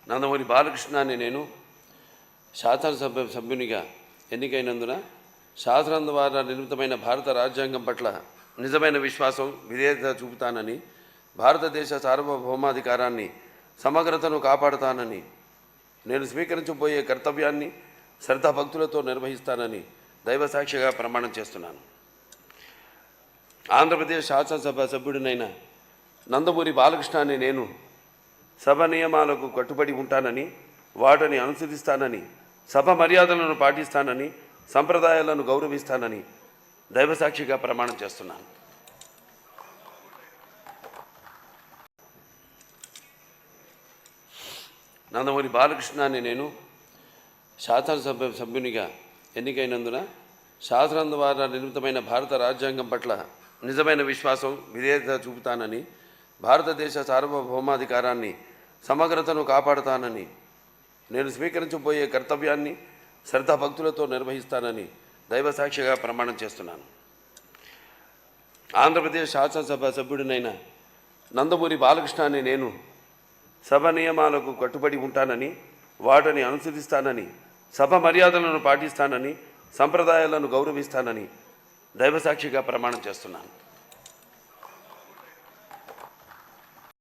నందమూరి బాలకృష్ణ అని నేను శాసనసభ సభ్యునిగా ఎన్నికైనందున శాసనం ద్వారా నిర్మితమైన భారత రాజ్యాంగం పట్ల నిజమైన విశ్వాసం విధేయత చూపుతానని, భారతదేశ సార్వభౌమాధికారాన్ని సమగ్రతను కాపాడుతానని, నేను స్వీకరించబోయే కర్తవ్యాన్ని శ్రద్ధాభక్తులతో నిర్వహిస్తానని దైవసాక్షిగా ప్రమాణం చేస్తున్నాను. ఆంధ్రప్రదేశ్ శాసనసభ సభ్యుడినైన నందమూరి బాలకృష్ణ అని నేను సభ నియమాలకు కట్టుబడి ఉంటానని, వాటిని అనుసరిస్తానని, సభ మర్యాదలను పాటిస్తానని, సంప్రదాయాలను గౌరవిస్తానని దైవసాక్షిగా ప్రమాణం చేస్తున్నాను. నందమూరి బాలకృష్ణ అని నేను శాసనసభ సభ్యునిగా ఎన్నికైనందున శాసనం ద్వారా నిర్మితమైన భారత రాజ్యాంగం పట్ల నిజమైన విశ్వాసం విధేయత చూపుతానని, భారతదేశ సార్వభౌమాధికారాన్ని సమగ్రతను కాపాడుతానని, నేను స్వీకరించబోయే కర్తవ్యాన్ని శ్రద్ధాభక్తులతో నిర్వహిస్తానని దైవసాక్షిగా ప్రమాణం చేస్తున్నాను. ఆంధ్రప్రదేశ్ శాసనసభ సభ్యుడినైన నందమూరి బాలకృష్ణ అని నేను సభ నియమాలకు కట్టుబడి ఉంటానని, వాటిని అనుసరిస్తానని, సభ మర్యాదలను పాటిస్తానని, సంప్రదాయాలను గౌరవిస్తానని దైవసాక్షిగా ప్రమాణం చేస్తున్నాను.